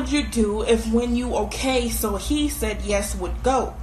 would you do if when you okay so he said yes would go?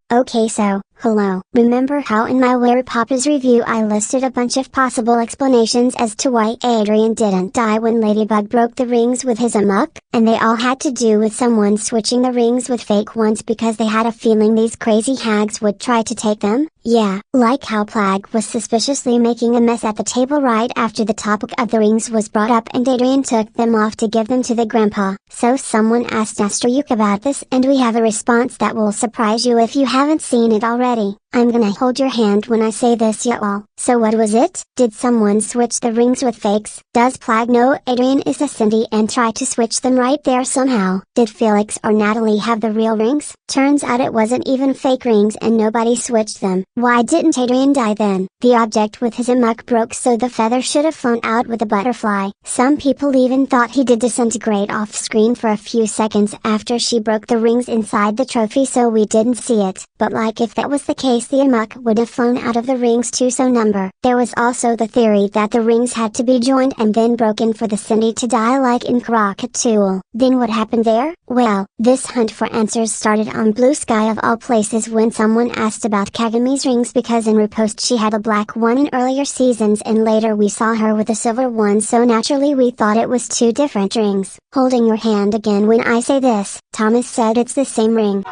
Okay, so, hello. Remember how in my werepapas review I listed a bunch of possible explanations as to why Adrien didn't die when Ladybug broke the rings with his amok? And they all had to do with someone switching the rings with fake ones because they had a feeling these crazy hags would try to take them? Yeah, like how Plague was suspiciously making a mess at the table right after the topic of the rings was brought up and Adrien took them off to give them to the grandpa. So someone asked Astruc about this and we have a response that will surprise you if you haven't seen it already. I'm gonna hold your hand when I say this, yeahhh. So what was it? Did someone switch the rings with fakes? Does Plague know Adrien is a senti and try to switch them right there somehow? Did Felix or Natalie have the real rings? Turns out it wasn't even fake rings and nobody switched them. Why didn't Adrien die then? The object with his amok broke so the feather should have flown out with a butterfly. Some people even thought he did disintegrate off screen for a few seconds after she broke the rings inside the trophy so we didn't see it. But like if that was the case the amok would have flown out of the rings too. So number. There was also the theory that the rings had to be joined and then broken for the senti to die like in Krakatoa. Then what happened there? Well, this hunt for answers started on Blue Sky of all places when someone asked about Kagami's rings because in repost she had a black one in earlier seasons and later we saw her with a silver one so naturally we thought it was two different rings. Holding your hand again when I say this, Thomas said it's the same ring.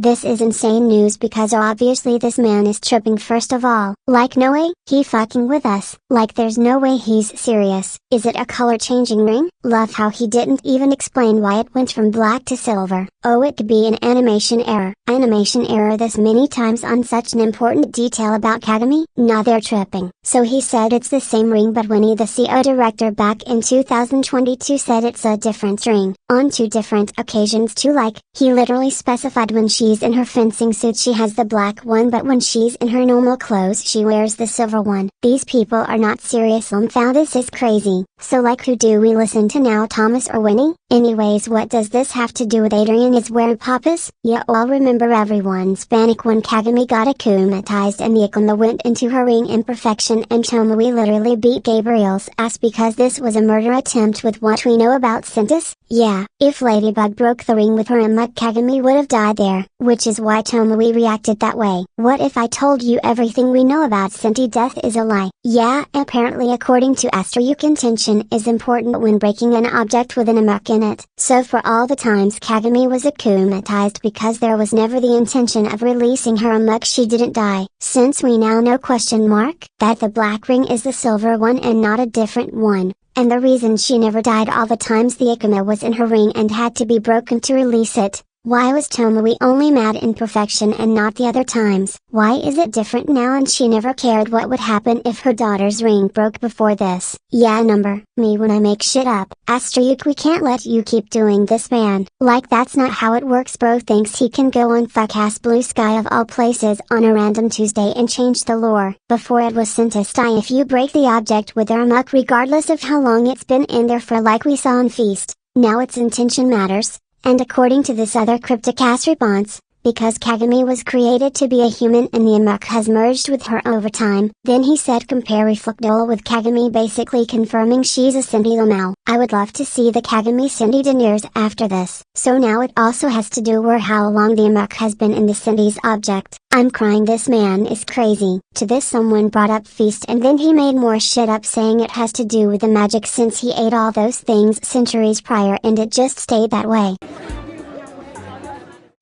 This is insane news because obviously this man is tripping first of all. Like no way, he fucking with us. Like there's no way he's serious. Is it a color changing ring? Love how he didn't even explain why it went from black to silver. Oh, it could be an animation error. Animation error this many times on such an important detail about Kagami? Nah, they're tripping. So he said it's the same ring but when he the CO director back in 2022 said it's a different ring. On two different occasions too, like, he literally specified when she's in her fencing suit she has the black one but when she's in her normal clothes she wears the silver one. These people are not serious. Found this is crazy. So like who do we listen to now, Thomas or Winnie? Anyways, what does this have to do with Adrien is werepapas? Yeah, I'll remember everyone's panic when Kagami got akumatized and the Akuma went into her ring imperfection and Tomoe literally beat Gabriel's ass because this was a murder attempt with what we know about Sentis? Yeah, if Ladybug broke the ring with her amok Kagami would have died there, which is why Tomoe reacted that way. What if I told you everything we know about senti-death is a lie? Yeah, apparently according to astruc intention is important when breaking an object with an amok in it. So for all the times Kagami was akumatized because there was never the intention of releasing her amok she didn't die. Since we now know that the black ring is the silver one and not a different one. And the reason she never died all the times the Akuma was in her ring and had to be broken to release it. Why was Tomoe only mad in perfection and not the other times? Why is it different now and she never cared what would happen if her daughter's ring broke before this? Yeah, number, me when I make shit up. Astruc, we can't let you keep doing this, man. Like that's not how it works. Bro thinks he can go on fuck-ass Blue Sky of all places on a random Tuesday and change the lore. Before it was Sentis if you break the object with their amok regardless of how long it's been in there for like we saw on Feast. Now its intention matters. And according to this other cryptic ass response, because Kagami was created to be a human and the amok has merged with her over time, then he said compare reflectol with Kagami basically confirming she's a senti now. I would love to see the Kagami senti deniers after this. So now it also has to do with how long the amok has been in the senti's object. I'm crying, this man is crazy. To this someone brought up Feast and then he made more shit up saying it has to do with the magic since he ate all those things centuries prior and it just stayed that way.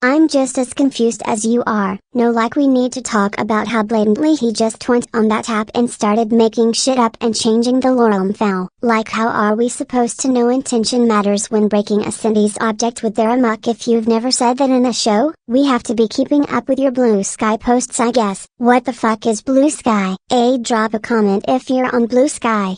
I'm just as confused as you are. No, like we need to talk about how blatantly he just went on that tap and started making shit up and changing the lore foul. Like how are we supposed to know intention matters when breaking a senti's object with their amok if you've never said that in a show? We have to be keeping up with your Blue Sky posts, I guess. What the fuck is Blue Sky? Drop a comment if you're on Blue Sky.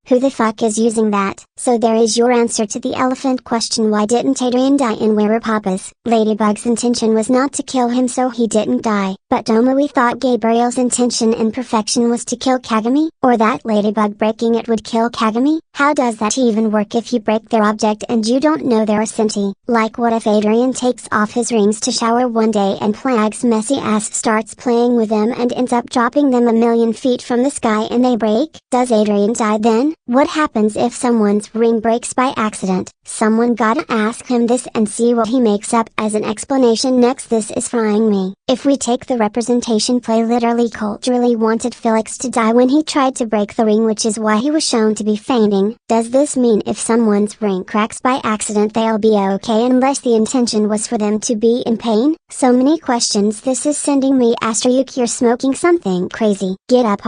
Who the fuck is using that? So there is your answer to the elephant question. Why didn't Adrien die in werepapas? Ladybug's intention was not to kill him, so he didn't die. But we thought Gabriel's intention and perfection was to kill Kagami? Or that Ladybug breaking it would kill Kagami? How does that even work if you break their object and you don't know they're a senti? Like, what if Adrien takes off his rings to shower one day and Plag's messy ass starts playing with them and ends up dropping them a million feet from the sky and they break? Does Adrien die then? What happens if someone's ring breaks by accident? Someone gotta ask him this and see what he makes up as an explanation next. This is frying me. If we take the representation play literally, culturally wanted Felix to die when he tried to break the ring, which is why he was shown to be fainting. Does this mean if someone's ring cracks by accident they'll be okay unless the intention was for them to be in pain? So many questions. This is sending me astruc. You're smoking something crazy. Get up,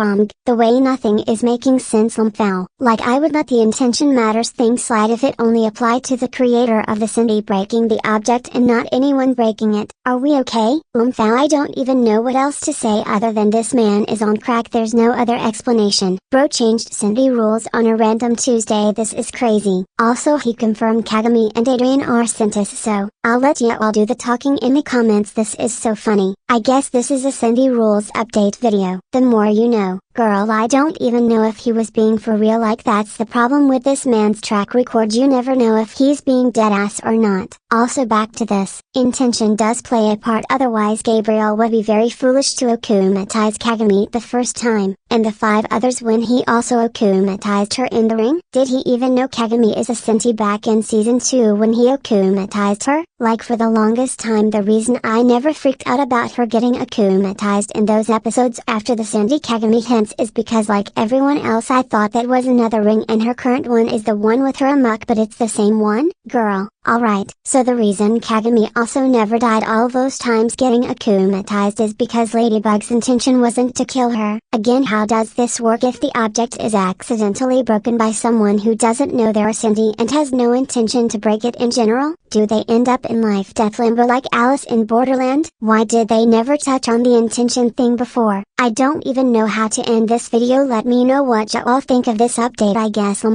the way nothing is making sense. Like, I would let the intention matters thing slide if it only applied to the creator of the senti breaking the object and not anyone breaking it. Are we okay? I don't even know what else to say other than this man is on crack. There's no other explanation. Bro changed senti rules on a random Tuesday. This is crazy. Also, he confirmed Kagami and Adrien are sentis, so I'll let you all do the talking in the comments. This is so funny. I guess this is a senti rules update video. The more you know. Girl, I don't even know if he was being for real. Like, that's the problem with this man's track record. You never know if he's being deadass or not. Also, back to this. Intention does play a part, otherwise Gabriel would be very foolish to akumatize Kagami the first time, and the 5 others when he also akumatized her in the ring. Did he even know Kagami is a senti back in season 2 when he akumatized her? Like, for the longest time the reason I never freaked out about her getting akumatized in those episodes after the senti Kagami hints is because, like everyone else, I thought that was another ring and her current one is the one with her amok, but it's the same one? Girl, alright. So the reason Kagami also never died all those times getting akumatized is because Ladybug's intention wasn't to kill her. Again, how does this work if the object is accidentally broken by someone who doesn't know they're a senti and has no intention to break it in general? Do they end up in life-death limbo like Alice in Borderland? Why did they never touch on the intention thing before? I don't even know how to end this video. Let me know what you all think of this update. I guess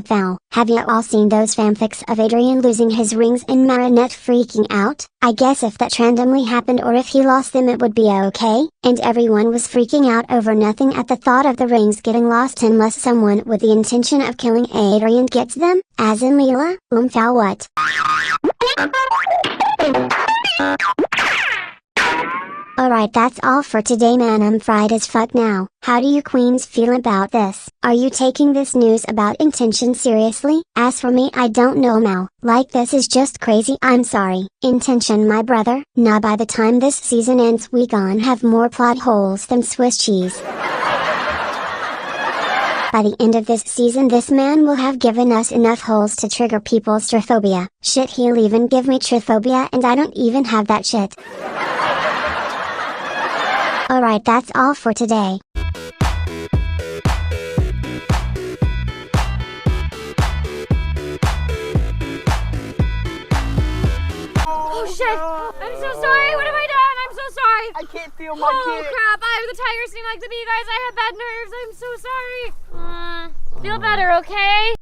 have you all seen those fanfics of Adrien losing his rings and Marinette freaking out? I guess if that randomly happened or if he lost them it would be okay, and everyone was freaking out over nothing at the thought of the rings getting lost unless someone with the intention of killing Adrien gets them, as in Leela. What? Alright, that's all for today, man. I'm fried as fuck now. How do you queens feel about this? Are you taking this news about intention seriously? As for me, I don't know now. Like, this is just crazy. I'm sorry. Intention, my brother. Nah, by the time this season ends we gon' have more plot holes than Swiss cheese. By the end of this season this man will have given us enough holes to trigger people's triphobia. Shit, he'll even give me triphobia and I don't even have that shit. Alright, that's all for today. Oh shit! I'm so sorry! What have I done? I'm so sorry! I can't feel my kid. Oh crap! The tigers seem like to be, guys. I have bad nerves. I'm so sorry. Feel better, okay?